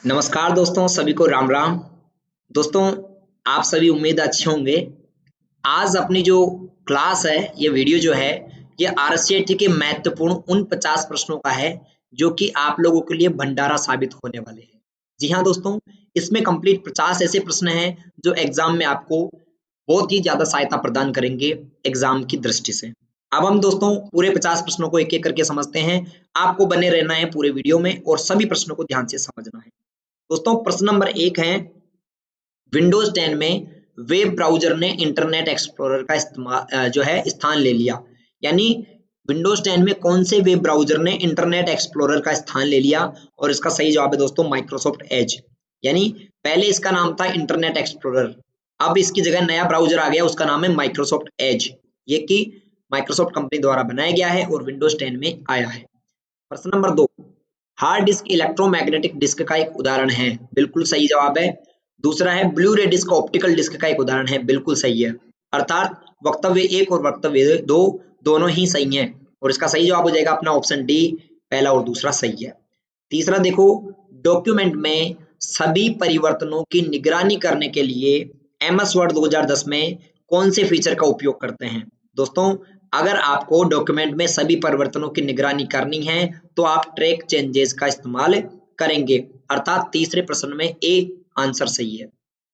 नमस्कार दोस्तों, सभी को राम राम। दोस्तों, आप सभी उम्मीद अच्छे होंगे। आज अपनी जो क्लास है, ये वीडियो जो है, ये आरसीईटी के महत्वपूर्ण उन 50 प्रश्नों का है जो कि आप लोगों के लिए भंडारा साबित होने वाले हैं। जी हाँ दोस्तों, इसमें कंप्लीट 50 ऐसे प्रश्न हैं जो एग्जाम में आपको बहुत ही ज्यादा सहायता प्रदान करेंगे एग्जाम की दृष्टि से। अब हम दोस्तों पूरे 50 प्रश्नों को एक एक करके समझते हैं। आपको बने रहना है पूरे वीडियो में और सभी प्रश्नों को ध्यान से समझना है। दोस्तों, प्रश्न नंबर 1 है, विंडोज 10 में वेब ब्राउजर ने इंटरनेट एक्सप्लोरर का इस्तेमाल जो है स्थान ले लिया। यानी विंडोज 10 में कौन से वेब ब्राउजर ने इंटरनेट एक्सप्लोरर का स्थान ले लिया? और इसका सही जवाब है दोस्तों माइक्रोसॉफ्ट एज। यानी पहले इसका नाम था इंटरनेट एक्सप्लोरर, अब इसकी जगह नया ब्राउजर आ गया, उसका नाम है माइक्रोसॉफ्ट एज। ये कि माइक्रोसॉफ्ट कंपनी द्वारा बनाया गया है और विंडोज 10 में आया है। प्रश्न number 2, hard disk electromagnetic disk का एक उदाहरण है। बिल्कुल सही जवाब है। दूसरा है, ब्लू रे डिस्क ऑप्टिकल डिस्क का एक उदाहरण है। बिल्कुल सही है। अर्थात वक्तव्य 1 और वक्तव्य 2 दोनों ही सही हैं और इसका सही जवाब हो जाएगा अपना ऑप्शन डी, पहला और दूसरा सही है। तीसरा देखो, डॉक्यूमेंट में सभी परिवर्तनों की निगरानी करने के लिए एमएस वर्ड 2010 में कौन से फीचर का उपयोग करते हैं? दोस्तों, अगर आपको डॉक्यूमेंट में सभी परिवर्तनों की निगरानी करनी है तो आप ट्रैक चेंजेस का इस्तेमाल करेंगे। अर्थात तीसरे प्रश्न में ए आंसर सही है।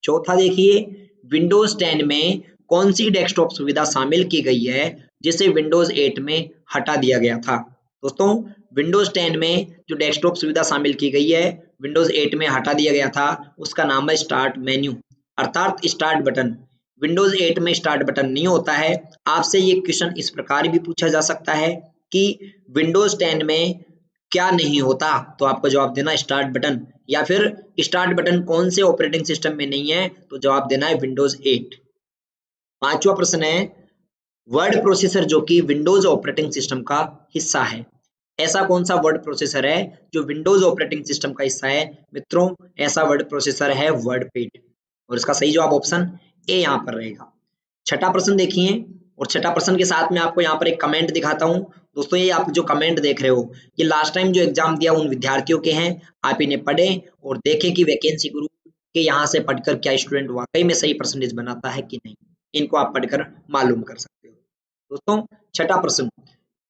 चौथा देखिए, विंडोज 10 में कौन सी डेस्कटॉप सुविधा शामिल की गई है जिसे विंडोज 8 में हटा दिया गया था? दोस्तों, विंडोज 10 में जो डेस्कटॉप सुविधा शामिल की गई है, विंडोज 8 में हटा दिया गया था, उसका नाम है स्टार्ट मेन्यू, अर्थात स्टार्ट बटन। विंडोज 8 में स्टार्ट बटन नहीं होता है। आपसे ये क्वेश्चन इस प्रकार भी पूछा जा सकता है कि विंडोज 10 में क्या नहीं होता, तो आपको जवाब देना स्टार्ट बटन। या फिर स्टार्ट बटन कौन से ऑपरेटिंग सिस्टम में नहीं है, तो जवाब देना है विंडोज 8। पांचवा प्रश्न है, वर्ड प्रोसेसर जो कि विंडोज ऑपरेटिंग सिस्टम का हिस्सा है, ऐसा कौन सा वर्ड प्रोसेसर है जो विंडोज ऑपरेटिंग सिस्टम का हिस्सा है? मित्रों, ऐसा वर्ड प्रोसेसर है वर्डपैड और इसका सही जवाब ऑप्शन ए यहाँ पर रहेगा। छठा प्रश्न देखिए, और छठा प्रश्न के साथ में आपको यहाँ पर एक कमेंट दिखाता हूँ। दोस्तों, ये आप जो कमेंट देख रहे हो, ये लास्ट टाइम जो एग्जाम दिया उन विद्यार्थियों के हैं। आप इन्हें पढ़ें और देखें कि वैकेंसी गुरु के यहाँ से पढ़कर क्या स्टूडेंट वाकई में सही परसेंटेज बनाता है कि नहीं। इनको आप पढ़कर मालूम कर सकते हो। दोस्तों, छठा प्रश्न,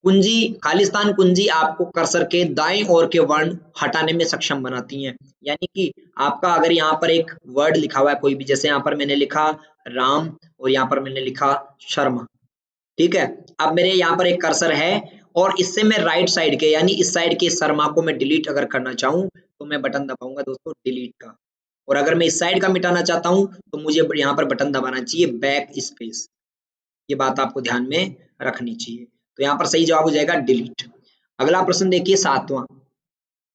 कुंजी खालिस्तान कुंजी आपको कर्सर के दाएं ओर के वर्ण हटाने में सक्षम बनाती हैं। यानी कि आपका अगर यहाँ पर एक वर्ड लिखा हुआ है कोई भी, जैसे यहाँ पर मैंने लिखा राम और यहाँ पर मैंने लिखा शर्मा, ठीक है। अब मेरे यहाँ पर एक कर्सर है और इससे मैं राइट साइड के यानी इस साइड के शर्मा को मैं डिलीट अगर करना चाहूँ तो मैं बटन दबाऊंगा दोस्तों डिलीट का। और अगर मैं इस साइड का मिटाना चाहता हूँ तो मुझे यहाँ पर बटन दबाना चाहिए बैक स्पेस। ये बात आपको ध्यान में रखनी चाहिए। तो यहाँ पर सही जवाब हो जाएगा डिलीट। अगला प्रश्न देखिए, सातवां,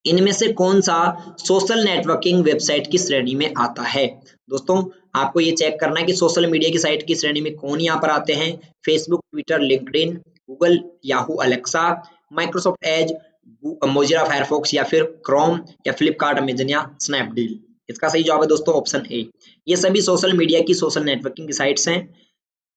इनमें से कौन सा सोशल नेटवर्किंग वेबसाइट की श्रेणी में आता है? दोस्तों, आपको ये चेक करना है कि सोशल मीडिया की साइट की श्रेणी में कौन यहाँ पर आते हैं। Facebook, Twitter, LinkedIn, Google, Yahoo, Alexa, Microsoft Edge, Mozilla Firefox या फिर क्रोम या फ्लिपकार्ट, अमेजन या स्नैपडील। इसका सही जवाब है दोस्तों ऑप्शन ए। ये सभी सोशल मीडिया की सोशल नेटवर्किंग की साइट्स हैं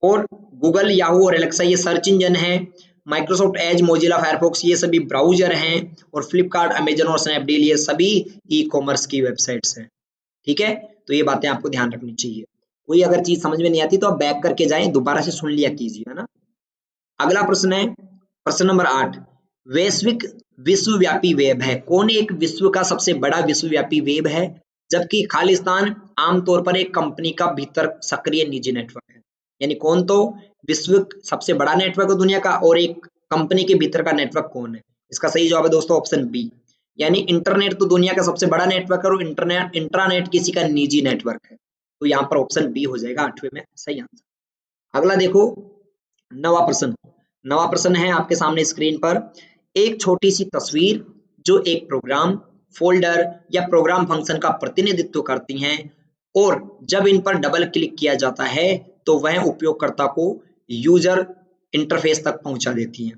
और गूगल, याहू और एलेक्सा ये सर्च इंजन है। माइक्रोसॉफ्ट एज, मोजिला फायरफॉक्स ये सभी ब्राउजर हैं और फ्लिपकार्ट, अमेजन और स्नैपडील ये सभी ई कॉमर्स की वेबसाइट्स हैं। ठीक है, तो ये बातें आपको ध्यान रखनी चाहिए। कोई अगर चीज समझ में नहीं आती तो आप बैक करके जाएं, दोबारा से सुन लिया कीजिए, है ना। अगला प्रश्न है, प्रश्न नंबर 8, वैश्विक विश्वव्यापी वेब है। कौन एक विश्व का सबसे बड़ा विश्वव्यापी वेब है जबकि खालिस्तान आमतौर पर एक कंपनी का भीतर सक्रिय निजी नेटवर्क है? यानी कौन तो विश्व सबसे बड़ा नेटवर्क है दुनिया का और एक कंपनी के भीतर का नेटवर्क कौन है? इसका सही जवाब है दोस्तों ऑप्शन बी। यानी इंटरनेट तो दुनिया का सबसे बड़ा नेटवर्क है और इंटरनेट इंट्रानेट किसी का निजी नेटवर्क है। तो यहाँ पर ऑप्शन बी हो जाएगा 8वें में सही आंसर। अगला देखो, नवा प्रश्न। नवा प्रश्न है आपके सामने स्क्रीन पर, एक छोटी सी तस्वीर जो एक प्रोग्राम, फोल्डर या प्रोग्राम फंक्शन का प्रतिनिधित्व करती हैं और जब इन पर डबल क्लिक किया जाता है तो वह उपयोगकर्ता को यूजर इंटरफेस तक पहुंचा देती हैं।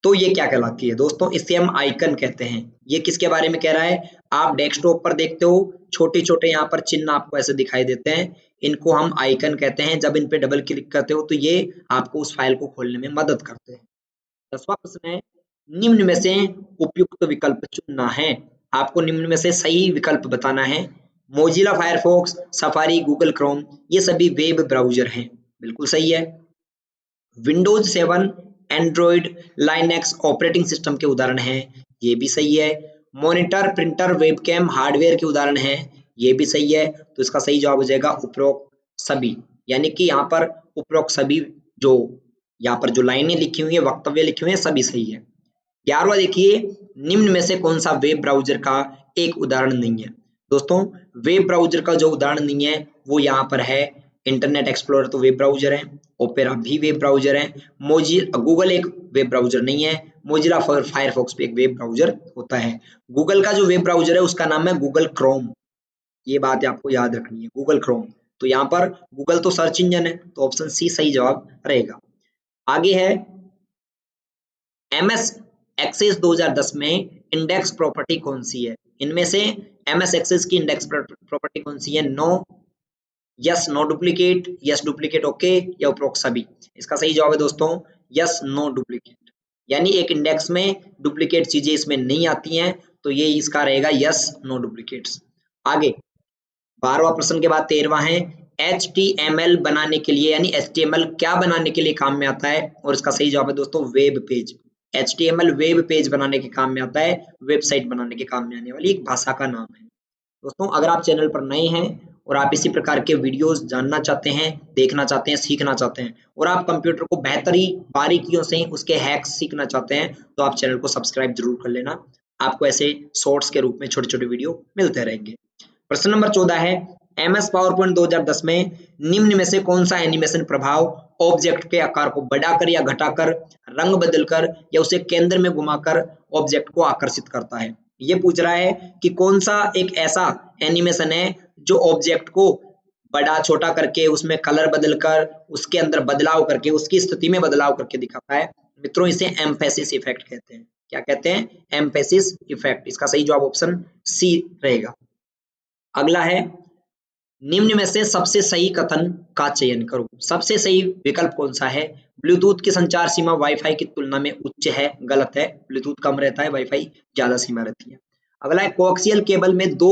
तो ये क्या कहलाती है? दोस्तों, इसे हम आइकन कहते हैं। ये किसके बारे में कह रहा है? आप डेस्कटॉप पर देखते हो छोटे छोटे यहाँ पर चिन्ह आपको ऐसे दिखाई देते हैं, इनको हम आइकन कहते हैं। जब इन पे डबल क्लिक करते हो तो ये आपको उस फाइल को खोलने में मदद करते हैं। 10वां प्रश्न है, निम्न में से उपयुक्त विकल्प चुनना है। आपको निम्न में से सही विकल्प बताना है। Mozilla Firefox, safari, Google Chrome, ये सभी वेब ब्राउजर हैं। बिल्कुल सही है। Windows 7, Android, Linux operating system के उदाहरण हैं, ये भी सही है। मॉनिटर, प्रिंटर, वेबकैम हार्डवेयर के उदाहरण हैं, ये भी सही है। तो इसका सही जवाब हो जाएगा उपरोक्त सभी, यानी कि यहाँ पर उपरोक्त सभी जो यहाँ पर जो लाइनें लिखी हुई है, वक्तव्य लिखे हुए हैं, सभी सही है। 11वां देखिए, निम्न में से कौन सा वेब ब्राउजर का एक उदाहरण नहीं है। दोस्तों, वेब ब्राउजर का जो उदाहरण नहीं है वो यहाँ पर है इंटरनेट एक्सप्लोरर, तो वेब ब्राउजर है। ओपेरा भी वेब ब्राउजर है। गूगल एक वेब ब्राउजर नहीं है। मोजिला फायरफॉक्स भी एक वेब ब्राउजर होता है। गूगल का जो वेब ब्राउजर है उसका नाम है गूगल क्रोम, ये बात आपको याद रखनी है, गूगल क्रोम। तो यहाँ पर गूगल तो सर्च इंजन है, तो ऑप्शन सी सही जवाब रहेगा। आगे है एमएस एक्सेस 2010 में इंडेक्स प्रॉपर्टी कौन सी है। इनमें से एमएस एक्सेस की इंडेक्स प्रॉपर्टी कौन सी है? No, yes no duplicate, yes duplicate okay, या उपरोक्त सभी। इसका सही जवाब है दोस्तों यस नो डुप्लीकेट, यानी एक इंडेक्स में डुप्लीकेट चीजें इसमें नहीं आती हैं, तो ये इसका रहेगा यस नो डुप्लीकेट्स। आगे 12वां प्रश्न के बाद 13वां है, HTML बनाने के लिए, यानी HTML क्या बनाने के लिए काम में आता है? और इसका सही जवाब है दोस्तों web page. HTML web page बनाने के काम में आता है, वेबसाइट बनाने के काम में आने वाली एक भाषा का नाम है। दोस्तों, अगर आप चैनल पर नए हैं और आप इसी प्रकार के वीडियोस जानना चाहते हैं, देखना चाहते हैं, सीखना चाहते हैं, और आप कंप्यूटर को बेहतरी बारीकियों से उसके हैक्स सीखना चाहते हैं, तो आप चैनल को सब्सक्राइब जरूर कर लेना। आपको ऐसे शॉर्ट्स के रूप में छोटे छोटे वीडियो मिलते रहेंगे। प्रश्न नंबर 14 है, MS पावरपॉइंट 2010 में निम्न में से कौन सा एनिमेशन प्रभाव ऑब्जेक्ट के आकार को बढ़ाकर या घटाकर, रंग बदलकर या उसे केंद्र में घुमाकर ऑब्जेक्ट को आकर्षित करता है? ये पूछ रहा है कि कौन सा एक ऐसा एनिमेशन है जो ऑब्जेक्ट को बड़ा छोटा करके, उसमें कलर बदलकर, उसके अंदर बदलाव करके, उसकी स्थिति में बदलाव करके दिखाता है। मित्रों, इसे एम्फेसिस इफेक्ट कहते हैं। क्या कहते हैं? Emphasis effect. इसका सही जवाब ऑप्शन सी रहेगा। अगला है, निम्न में से सबसे सही कथन का चयन करो। सबसे सही विकल्प कौन सा है? ब्लूटूथ की संचार सीमा वाईफाई की तुलना में उच्च है। गलत है, ब्लूटूथ कम रहता है, वाईफाई ज्यादा सीमा रहती है। अगला है, कोएक्सियल केबल में दो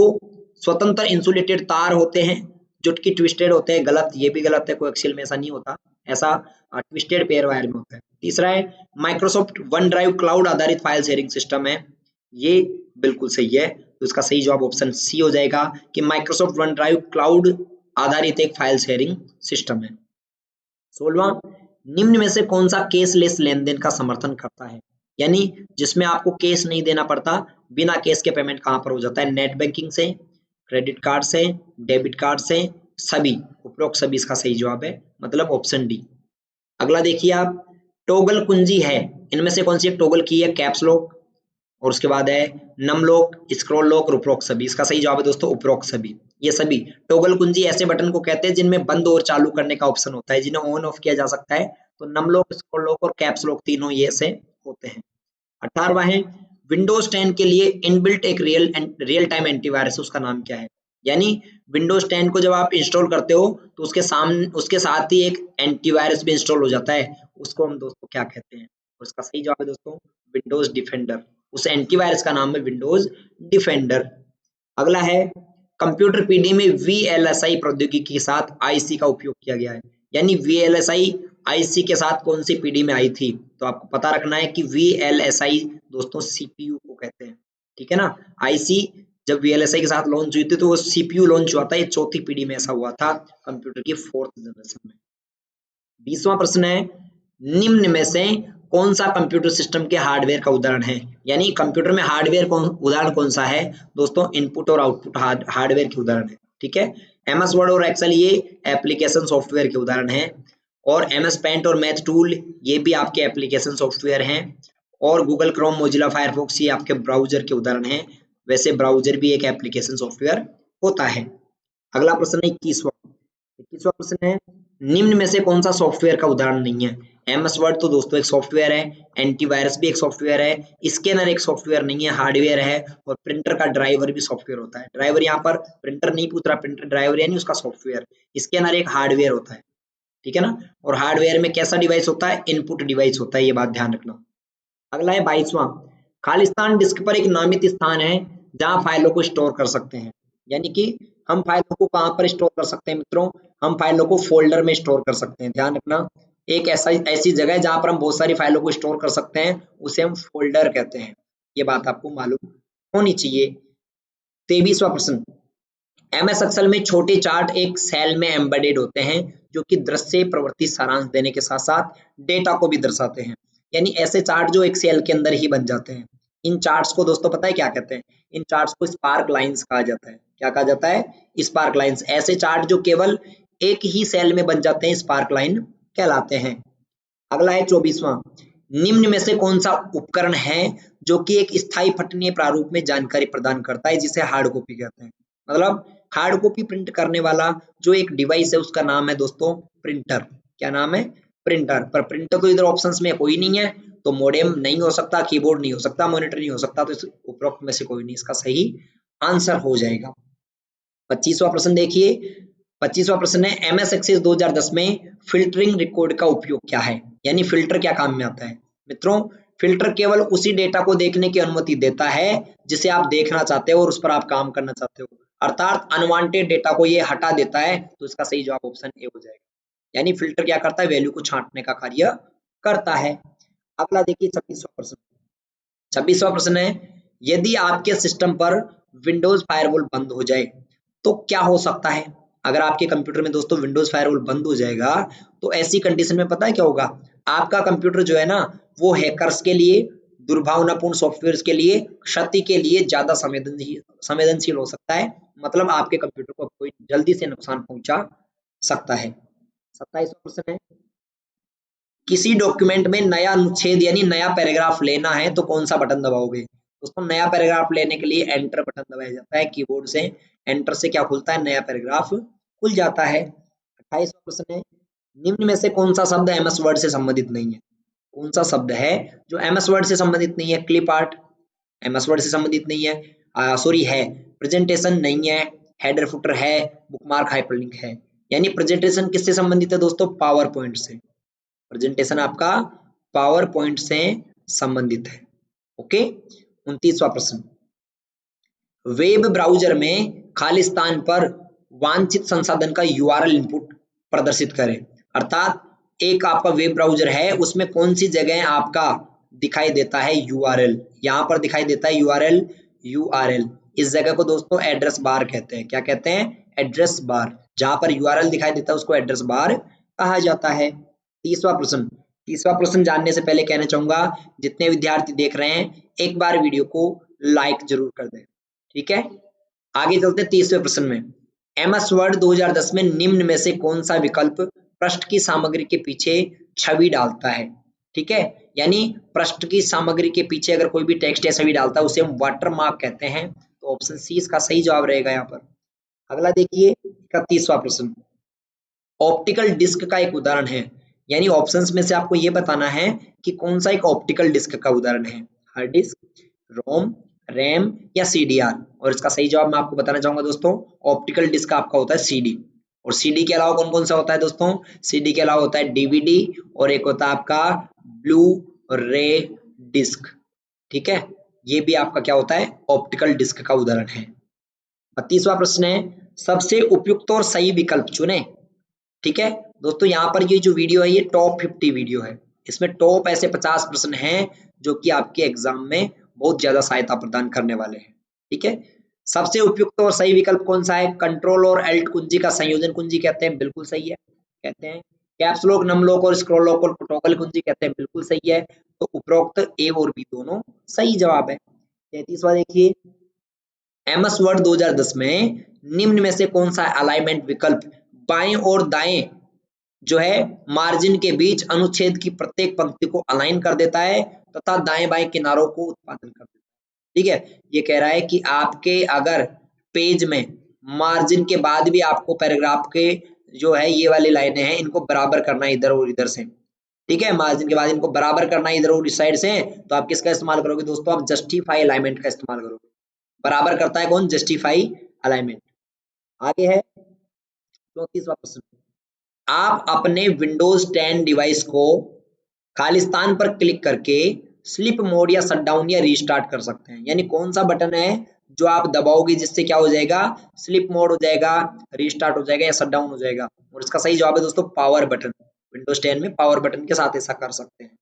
स्वतंत्र इंसुलेटेड तार होते हैं जो कि ट्विस्टेड होते हैं। गलत, ये भी गलत है, कोएक्सियल में ऐसा नहीं होता, ऐसा ट्विस्टेड पेयर वायर में होता है। तीसरा है, माइक्रोसॉफ्ट वन ड्राइव क्लाउड आधारित फाइल शेयरिंग सिस्टम है, ये बिल्कुल सही है। तो इसका सही जवाब ऑप्शन सी हो जाएगा कि माइक्रोसॉफ्ट वन ड्राइव क्लाउड आधारित एक फाइल शेयरिंग सिस्टम है। 16वां, निम्न में से कौन सा केसलेस लेनदेन का समर्थन करता है? यानी जिसमें आपको केस नहीं देना पड़ता, बिना केस के पेमेंट कहां पर हो जाता है? नेट बैंकिंग से, क्रेडिट कार्ड से, डेबिट कार्ड से, सभी, उपरोक्त सभी इसका सही जवाब है, मतलब ऑप्शन डी। अगला देखिए आप, टॉगल कुंजी है, इनमें से कौन सी एक टॉगल की है? कैप्स लॉक, और उसके बाद है नम लॉक, स्क्रॉल लॉक और उपरोक्त सभी। इसका सही जवाब है दोस्तों उपरोक्त सभी। ये सभी टॉगल कुंजी ऐसे बटन को कहते हैं जिनमें बंद और चालू करने का ऑप्शन होता है, जिन्हें ऑन ऑफ किया जा सकता है। तो नम लॉक, स्क्रॉल लॉक और कैप्स लॉक, तीनों ये ऐसे होते हैं। 18वां है, विंडोज 10 के लिए इनबिल्ट एक रियल टाइम एंटीवायरस, उसका नाम क्या है? यानी विंडोज 10 को जब आप इंस्टॉल करते हो तो उसके साथ ही एक एंटीवायरस भी इंस्टॉल हो जाता है, उसको हम दोस्तों क्या कहते हैं? उसका सही जवाब है दोस्तों विंडोज डिफेंडर। उस एंटीवायरस का नाम है विंडोज डिफेंडर। अगला है, कंप्यूटर पीडी में VLSI प्रौद्योगिकी के साथ IC का उपयोग किया गया है। यानी VLSI IC के साथ कौन सी पीडी में आई थी? तो आपको पता रखना है कि VLSI दोस्तों CPU को कहते हैं, ठीक है ना। IC जब VLSI के साथ लॉन्च हुई थी तो वो CPU लॉन्च हुआ था, ये चौथी पीढ़ी में ऐसा हुआ था, कंप्यूटर की 4th जनरेशन में। 20वां प्रश्न है, निम्न में से कौन सा कंप्यूटर सिस्टम के हार्डवेयर का उदाहरण है? यानी कंप्यूटर में हार्डवेयर उदाहरण कौन सा है? दोस्तों इनपुट और आउटपुट हार्डवेयर के उदाहरण है, ठीक है। MS वर्ड और एक्सेल ये एप्लीकेशन सॉफ्टवेयर के उदाहरण है, और MS पेंट और मैथ टूल ये भी आपके एप्लीकेशन सॉफ्टवेयर हैं, और गूगल क्रोम, मोजिला फायरफॉक्स ये आपके ब्राउजर के उदाहरण हैं। वैसे ब्राउजर भी एक एप्लीकेशन सॉफ्टवेयर होता है। अगला प्रश्न है 21वां प्रश्न है, निम्न में से कौन सा सॉफ्टवेयर का उदाहरण नहीं है? MS वर्ड तो दोस्तों एक सॉफ्टवेयर है, एंटीवायरस भी एक सॉफ्टवेयर है, स्कैनर एक सॉफ्टवेयर नहीं है, हार्डवेयर है, और प्रिंटर का ड्राइवर भी सॉफ्टवेयर होता है। ड्राइवर यहाँ पर प्रिंटर नहीं पूछ रहा, प्रिंटर ड्राइवर यानी उसका सॉफ्टवेयर। स्कैनर एक हार्डवेयर होता है, ठीक है ना। और हार्डवेयर में कैसा डिवाइस होता है? इनपुट डिवाइस होता है, ये बात ध्यान रखना। अगला है 22वां, खालिस्तान डिस्क पर एक नामित स्थान है जहां फाइलों को स्टोर कर सकते हैं। यानी कि हम फाइलों को कहां पर स्टोर कर सकते हैं मित्रों, हम फाइलों को फोल्डर में स्टोर कर सकते हैं। ध्यान रखना, एक ऐसी जगह है जहां पर हम बहुत सारी फाइलों को स्टोर कर सकते हैं, उसे हम फोल्डर कहते हैं। ये बात आपको मालूम होनी चाहिए। 23वां प्रश्न, एमएस एक्सेल में छोटे चार्ट एक सेल में एम्बेडेड होते हैं जो कि दृश्य प्रवृत्ति सारांश देने के साथ साथ डेटा को भी दर्शाते हैं। यानी ऐसे चार्ट जो एक सेल के अंदर ही बन जाते हैं। इन चार्ट्स को दोस्तों पता है क्या कहते हैं, इन चार्ट्स को स्पार्क लाइंस कहा जाता है। क्या कहा जाता है, स्पार्क लाइंस। ऐसे चार्ट जो केवल एक ही सेल में बन जाते हैं स्पार्क लाइन कहलाते हैं। अगला है 24वां, निम्न में से कौन सा उपकरण है जो कि एक स्थायी पठनीय प्रारूप में जानकारी प्रदान करता है, जिसे हार्ड कॉपी कहते हैं। मतलब हार्ड कॉपी प्रिंट करने वाला जो एक डिवाइस है उसका नाम है दोस्तों प्रिंटर। क्या नाम है, प्रिंटर। पर प्रिंटर तो इधर ऑप्शंस में कोई नहीं है, तो मोडेम नहीं हो सकता, कीबोर्ड नहीं हो सकता, मॉनिटर नहीं हो सकता, तो इस उपरोक्त में से कोई नहीं इसका सही आंसर हो जाएगा। 25वां प्रश्न देखिए, 25वां प्रश्न है एमएस एक्सेल 2010 में फिल्टरिंग रिकॉर्ड का उपयोग क्या है। यानी फिल्टर क्या काम में आता है मित्रों, फिल्टर केवल उसी डेटा को देखने की अनुमति देता है जिसे आप देखना चाहते हो और उस पर आप काम करना चाहते हो, अर्थात अनवांटेड डेटा को ये हटा देता है। तो इसका सही जवाब ऑप्शन ए हो जाएगा। यानी फिल्टर क्या करता है, वैल्यू को छांटने का कार्य करता है। अगला देखिए 26वां प्रश्न, 26वां प्रश्न है यदि आपके सिस्टम पर विंडोज फायरवॉल बंद हो जाए तो क्या हो सकता है। अगर आपके कंप्यूटर में दोस्तों विंडोज फायरवॉल बंद हो जाएगा तो ऐसी कंडीशन में पता है क्या होगा, आपका कंप्यूटर जो है ना वो हैकर्स के लिए, दुर्भावनापूर्ण सॉफ्टवेयर के लिए, क्षति के लिए ज्यादा संवेदनशील हो सकता है। मतलब आपके कंप्यूटर को कोई जल्दी से नुकसान पहुंचा सकता है। 27वां प्रश्न है किसी डॉक्यूमेंट में नया अनुच्छेद यानी नया पैराग्राफ लेना है तो कौन सा बटन दबाओगे। दोस्तों नया पैराग्राफ लेने के लिए एंटर बटन दबाया जाता है कीबोर्ड से। एंटर से क्या खुलता है, नया पैराग्राफ खुल जाता है। 28वां प्रश्न है निम्न में से कौन सा शब्द एमएस वर्ड से संबंधित नहीं है। कौन सा शब्द है जो एमएस वर्ड से संबंधित नहीं है, क्लिप आर्ट एमएस वर्ड से संबंधित नहीं है, सॉरी है, प्रेजेंटेशन नहीं है, हेडर फुटर है, बुकमार्क हाइपरलिंक है। यानी प्रेजेंटेशन किससे संबंधित है दोस्तों, पावर पॉइंट से। प्रेजेंटेशन आपका पावर पॉइंट से संबंधित है। ओके। 29वां प्रश्न, वेब ब्राउजर में खाली स्थान पर वांछित संसाधन का यूआरएल इनपुट प्रदर्शित करें। अर्थात एक आपका वेब ब्राउजर है उसमें कौन सी जगह आपका दिखाई देता है, यूआरएल। यहां पर दिखाई देता है यूआरएल, यूआरएल इस जगह को दोस्तों एड्रेस बार कहते हैं। क्या कहते हैं, एड्रेस बार। जहां पर यूआरएल दिखाई देता है उसको एड्रेस बार कहा जाता है। 30वां प्रश्न, 30वां प्रश्न जानने से पहले कहना चाहूंगा जितने विद्यार्थी देख रहे हैं एक बार वीडियो को लाइक जरूर कर दें, ठीक है। आगे चलते हैं 30वें प्रश्न में, एमएस वर्ड 2010 में निम्न में से कौन सा विकल्प पृष्ठ की सामग्री के पीछे छवि डालता है। ठीक है, यानी पृष्ठ की सामग्री के पीछे अगर कोई भी टेक्स्ट या छवि डालता है उसे हम वाटरमार्क कहते हैं। तो ऑप्शन सी इसका सही जवाब रहेगा यहाँ पर। अगला देखिए 31वां प्रश्न, ऑप्टिकल डिस्क का एक उदाहरण है। यानी ऑप्शंस में से आपको ये बताना है कि कौन सा एक ऑप्टिकल डिस्क का उदाहरण है, हार्ड डिस्क, रोम, रैम या सीडीआर। और इसका सही जवाब मैं आपको बताना चाहूंगा दोस्तों, ऑप्टिकल डिस्क आपका होता है सीडी। और सीडी के अलावा कौन कौन सा होता है दोस्तों, सीडी के अलावा होता है डीवीडी और एक होता है आपका ब्लू रे डिस्क। ठीक है, ये भी आपका क्या होता है, ऑप्टिकल डिस्क का उदाहरण है। 32वां प्रश्न है, सबसे उपयुक्त और सही विकल्प चुने। ठीक है दोस्तों, यहाँ पर ये जो वीडियो है ये टॉप 50 वीडियो है। इसमें टॉप ऐसे 50 प्रश्न हैं जो कि आपके एग्जाम में बहुत ज्यादा सहायता प्रदान करने वाले हैं। ठीक है, सबसे उपयुक्त और सही विकल्प कौन सा है, कंट्रोल और एल्ट कुंजी का संयोजन कुंजी कहते हैं, बिल्कुल सही है। कहते हैं कैप्स लॉक, नम लॉक और स्क्रॉल लॉक को टॉगल कुंजी कहते हैं, बिल्कुल सही है। तो उपरोक्त ए और बी दोनों सही जवाब है। 33वां देखिए, एमएस वर्ड 2010 में निम्न में से कौन सा अलाइनमेंट विकल्प बाएं और दाएं जो है मार्जिन के बीच अनुच्छेद की प्रत्येक पंक्ति को अलाइन कर देता है तथा दाएं बाएं किनारों को उत्पादन कर देता है। ठीक है, ये कह रहा है कि आपके अगर पेज में मार्जिन के बाद भी आपको पैराग्राफ के जो है ये वाली लाइनें हैं इनको बराबर करना है इधर और इधर से। ठीक है, मार्जिन के बाद इनको बराबर करना है इधर और इस साइड से, तो आप किसका इस्तेमाल करोगे दोस्तों, आप जस्टिफाई अलाइनमेंट का इस्तेमाल करोगे। बराबर करता है कौन, जस्टिफाई अलाइनमेंट। आगे है 34वां प्रश्न, आप अपने विंडोज 10 डिवाइस को खालिस्तान पर क्लिक करके स्लिप मोड या शटडाउन या रीस्टार्ट कर सकते हैं। यानी कौन सा बटन है जो आप दबाओगे जिससे क्या हो जाएगा, स्लिप मोड हो जाएगा, रीस्टार्ट हो जाएगा या शट डाउन हो जाएगा। और इसका सही जवाब है दोस्तों पावर बटन। विंडोज 10 में पावर बटन के साथ ऐसा कर सकते हैं।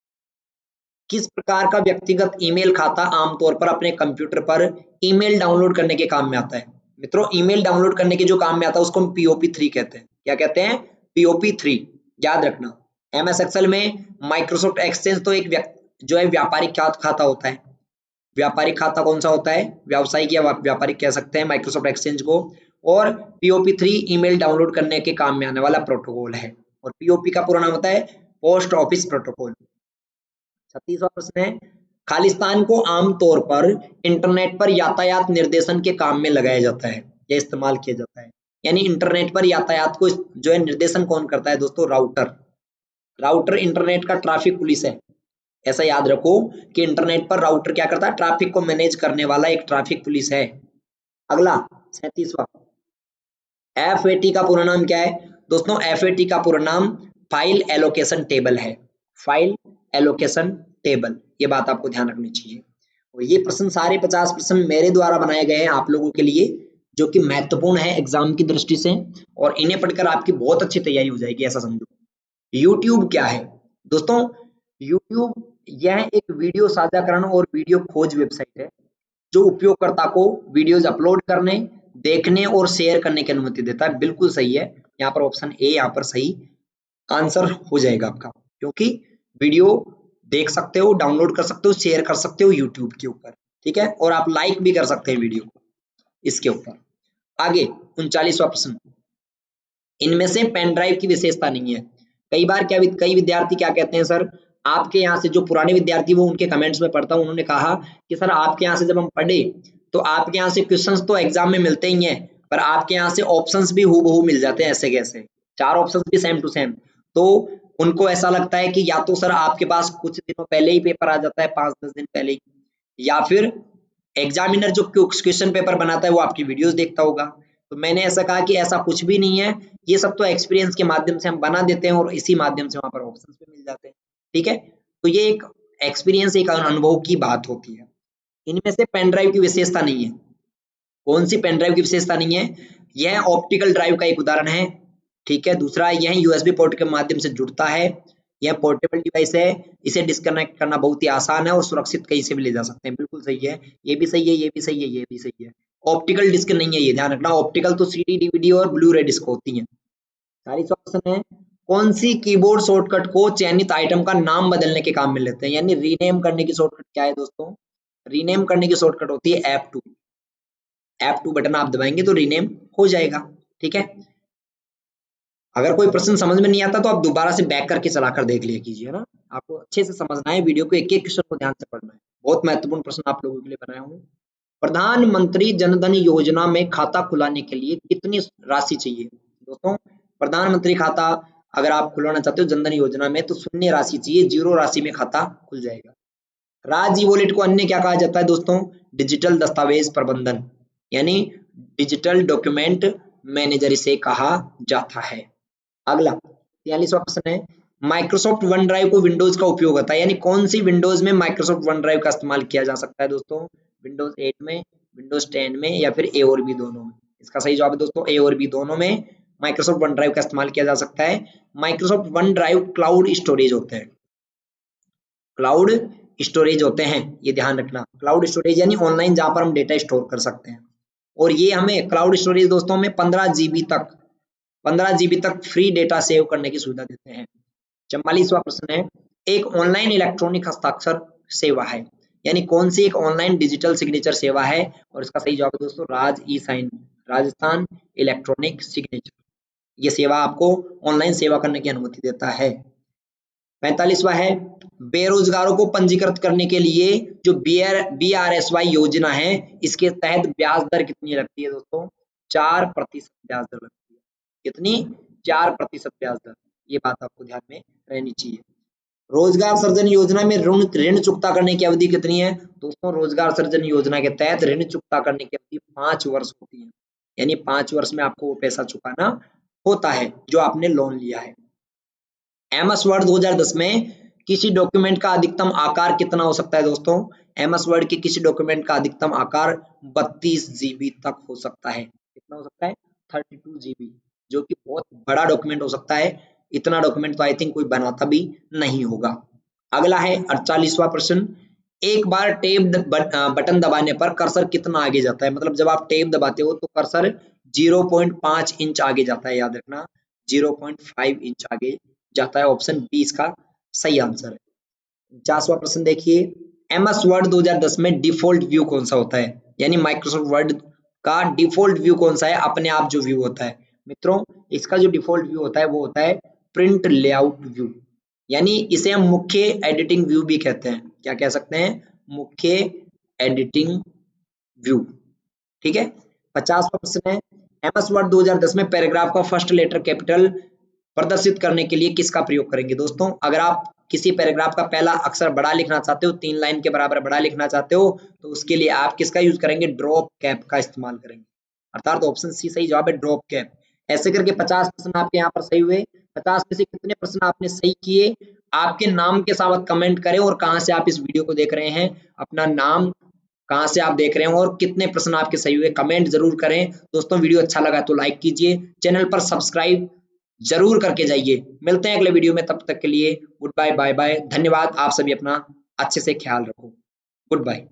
किस प्रकार का व्यक्तिगत ईमेल खाता आमतौर पर अपने कंप्यूटर पर ईमेल डाउनलोड करने के काम में आता है? मित्रों, ईमेल डाउनलोड करने के जो काम में आता है उसको हम POP3 कहते हैं। क्या कहते हैं? POP3। याद रखना। MS एक्सेल में माइक्रोसॉफ्ट एक्सचेंज तो एक जो है व्यापारिक खाता होता है। व्यापारिक खाता कौन सा होता है? व्यावसायिक या व्यापारिक कह सकते हैं माइक्रोसॉफ्ट एक्सचेंज को। और POP3 ईमेल डाउनलोड करने के काम में आने वाला प्रोटोकॉल है। और POP का पूरा नाम होता है पोस्ट ऑफिस प्रोटोकॉल। 36वां प्रश्न है, खालिस्तान को आमतौर पर इंटरनेट पर यातायात निर्देशन के काम में लगाया जाता है या इस्तेमाल किया जाता है। यानी इंटरनेट पर यातायात को जो है निर्देशन कौन करता है दोस्तों? राउटर। राउटर इंटरनेट का ट्रैफिक पुलिस है। ऐसा याद रखो कि इंटरनेट पर राउटर क्या करता है? ट्रैफिक को मैनेज करने वाला एक ट्रैफिक पुलिस है। अगला 37वां, FAT का पूरा नाम क्या है दोस्तों? FAT का पूरा नाम फाइल एलोकेशन टेबल है। फाइल एलोकेशन टेबल, ये बात आपको ध्यान रखनी चाहिए। और ये प्रश्न सारे 50 प्रश्न मेरे द्वारा बनाए गए हैं आप लोगों के लिए, जो कि महत्वपूर्ण है एग्जाम की दृष्टि से, और इन्हें पढ़कर आपकी बहुत अच्छी तैयारी हो जाएगी, ऐसा समझो। यूट्यूब क्या है दोस्तों? यूट्यूब यह एक वीडियो साझाकरण और वीडियो खोज वेबसाइट है जो उपयोगकर्ता को वीडियोज अपलोड करने, देखने और शेयर करने की अनुमति देता है। बिल्कुल सही है, यहाँ पर ऑप्शन ए यहाँ पर सही आंसर हो जाएगा आपका, क्योंकि वीडियो देख सकते हो, डाउनलोड कर सकते हो, शेयर कर सकते हो यूट्यूब के ऊपर, ठीक है, और आप लाइक भी कर सकते हैं वीडियो को इसके ऊपर। आगे 39वां प्रश्न, इनमें से पेन ड्राइव की विशेषता नहीं है। कई बार कई विद्यार्थी क्या कहते हैं, सर आपके यहाँ से, जो पुराने विद्यार्थी वो उनके कमेंट्स में पढ़ता हूँ, उन्होंने कहा कि सर आपके यहाँ से जब हम पढ़े तो आपके यहाँ से क्वेश्चंस तो एग्जाम में मिलते ही हैं, पर आपके यहाँ से ऑप्शंस भी हूबहू मिल जाते हैं, ऐसे कैसे? 4 ऑप्शंस भी सेम टू सेम। तो उनको ऐसा लगता है कि या तो सर आपके पास कुछ दिनों पहले ही पेपर आ जाता है, 5-10 दिन पहले ही, या फिर एग्जामिनर जो क्वेश्चन पेपर बनाता है वो आपकी वीडियोस देखता होगा। तो मैंने ऐसा कहा कि ऐसा कुछ भी नहीं है, ये सब तो एक्सपीरियंस के माध्यम से हम बना देते हैं और इसी माध्यम से वहां पर ऑप्शंस भी मिल जाते हैं, ठीक है। तो ये एक एक्सपीरियंस, एक अनुभव की बात होती है। इनमें से पेन ड्राइव की विशेषता नहीं है। कौन सी पेन ड्राइव की विशेषता नहीं है? यह ऑप्टिकल ड्राइव का एक उदाहरण है, ठीक है। दूसरा, यह यूएसबी पोर्ट के माध्यम से जुड़ता है, यह पोर्टेबल डिवाइस है, इसे डिस्कनेक्ट करना बहुत ही आसान है और सुरक्षित कहीं से भी ले जा सकते हैं। बिल्कुल सही है, ये भी सही है, ये भी सही है, ये भी सही है। ऑप्टिकल डिस्क नहीं है, ये ध्यान रखना। ऑप्टिकल तो सीडी, डीवीडी और ब्लू रे डिस्क होती है। 40वां प्रश्न है, कौन सी कीबोर्ड शॉर्टकट को चयनित आइटम का नाम बदलने के काम में लेते हैं? यानी रीनेम करने की शॉर्टकट क्या है दोस्तों? रीनेम करने की शॉर्टकट होती है F2। F2 बटन आप दबाएंगे तो रीनेम हो जाएगा, ठीक है। अगर कोई प्रश्न समझ में नहीं आता तो आप दोबारा से बैक करके चलाकर देख लिया कीजिए ना, आपको अच्छे से समझना है वीडियो को, एक एक क्वेश्चन को ध्यान से पढ़ना है। बहुत महत्वपूर्ण प्रश्न आप लोगों के लिए बनाया हूँ। प्रधानमंत्री जनधन योजना में खाता खुलाने के लिए कितनी राशि चाहिए दोस्तों? प्रधानमंत्री खाता अगर आप खुलवाना चाहते हो जनधन योजना में तो शून्य राशि चाहिए, 0 राशि में खाता खुल जाएगा। राज ई वॉलेट को अन्य क्या कहा जाता है दोस्तों? डिजिटल दस्तावेज प्रबंधन, यानी डिजिटल डॉक्यूमेंट मैनेजर इसे कहा जाता है। अगला 43वां प्रश्न है, माइक्रोसॉफ्ट वन ड्राइव को विंडोज का उपयोग होता है, यानी कौन सी विंडोज में माइक्रोसॉफ्ट वन ड्राइव का इस्तेमाल किया जा सकता है दोस्तों? विंडोज 8 में, विंडोज 10 में, या फिर ए और बी दोनों में? इसका सही जवाब है दोस्तों ए और बी दोनों में माइक्रोसॉफ्ट वन ड्राइव का इस्तेमाल किया जा सकता है। Microsoft one drive cloud storage होते हैं, क्लाउड स्टोरेज होते हैं, ये ध्यान रखना। क्लाउड स्टोरेज यानी ऑनलाइन जहां पर हम डेटा स्टोर कर सकते हैं, और ये हमें क्लाउड स्टोरेज दोस्तों में 15 जीबी तक फ्री डेटा सेव करने की सुविधा देते हैं। 44वां प्रश्न है, एक ऑनलाइन इलेक्ट्रॉनिक हस्ताक्षर सेवा है, यानी कौन सी एक ऑनलाइन डिजिटल सिग्नेचर सेवा है? और इसका सही जवाब है दोस्तों राज ई साइन, राजस्थान इलेक्ट्रॉनिक सिग्नेचर। ये सेवा आपको ऑनलाइन सेवा करने की अनुमति देता है। 45वां है, बेरोजगारों को पंजीकृत करने के लिए जो BRSY योजना है, इसके तहत ब्याज दर कितनी लगती है दोस्तों? 4% ब्याज दर लगती है। कितनी? 4% ब्याज दर। ये बात आपको ध्यान में रहनी चाहिए। रोजगार सृजन योजना में ऋण चुकता करने की अवधि कितनी है दोस्तों? रोजगार सृजन योजना के तहत ऋण चुकता करने की अवधि 5 वर्ष होती है, यानी 5 वर्ष में आपको वो पैसा चुकाना होता है जो आपने लोन लिया है। MS वर्ड 2010 में किसी डॉक्यूमेंट का अधिकतम आकार कितना हो सकता है दोस्तों? MS वर्ड के किसी डॉक्यूमेंट का अधिकतम आकार 32 GB तक हो सकता है। कितना हो सकता है? 32 GB, जो कि बहुत बड़ा डॉक्यूमेंट हो सकता है। इतना डॉक्यूमेंट तो आई थिंक कोई बनाता भी नहीं होगा। अगला है 48वां प्रश्न, एक बार टैब बटन दबाने पर कर्सर कितना आगे जाता है? मतलब जब आप टैब दबाते हो तो कर्सर 0.5 इंच आगे जाता है, याद रखना 0.5 इंच आगे जाता है। ऑप्शन बी इसका सही आंसर है। 50वां प्रश्न देखिए, MS वर्ड 2010 में डिफॉल्ट व्यू कौन सा होता है? यानी माइक्रोसॉफ्ट वर्ड का डिफॉल्ट व्यू कौन सा है? अपने आप जो व्यू होता है मित्रों, इसका जो डिफॉल्ट व्यू होता है वो होता है प्रिंट लेआउट व्यू, यानी इसे हम मुख्य एडिटिंग व्यू भी कहते हैं। क्या कह सकते हैं? मुख्य एडिटिंग व्यू। ठीक है। 50वां प्रश्न है, MS वर्ड 2010 में पैराग्राफ का फर्स्ट लेटर कैपिटल प्रदर्शित करने के लिए किसका प्रयोग करेंगे? दोस्तों, अगर आप किसी पैराग्राफ का पहला अक्षर बड़ा लिखना चाहते हो, 3 लाइन के बराबर बड़ा लिखना चाहते हो, तो उसके लिए आप किसका यूज करेंगे? ड्रॉप कैप का इस्तेमाल करेंगे। अर्थात ऑप्शन सी सही जवाब है, ड्रॉप कैप। ऐसे करके 50 प्रश्न आपके यहाँ पर सही हुए। 50 में से कितने प्रश्न आपने सही किए? आपके नाम के साथ कमेंट करें और कहाँ से आप इस वीडियो को देख रहे हैं, अपना नाम, कहाँ से आप देख रहे हैं और कितने प्रश्न आपके सही हुए, कमेंट जरूर करें। दोस्तों, वीडियो अच्छा लगा तो लाइक कीजिए, चैनल पर सब्सक्राइब जरूर करके जाइए। मिलते हैं अगले वीडियो में, तब तक के लिए गुड बाय, बाय बाय, धन्यवाद। आप सभी अपना अच्छे से ख्याल रखो। Good bye.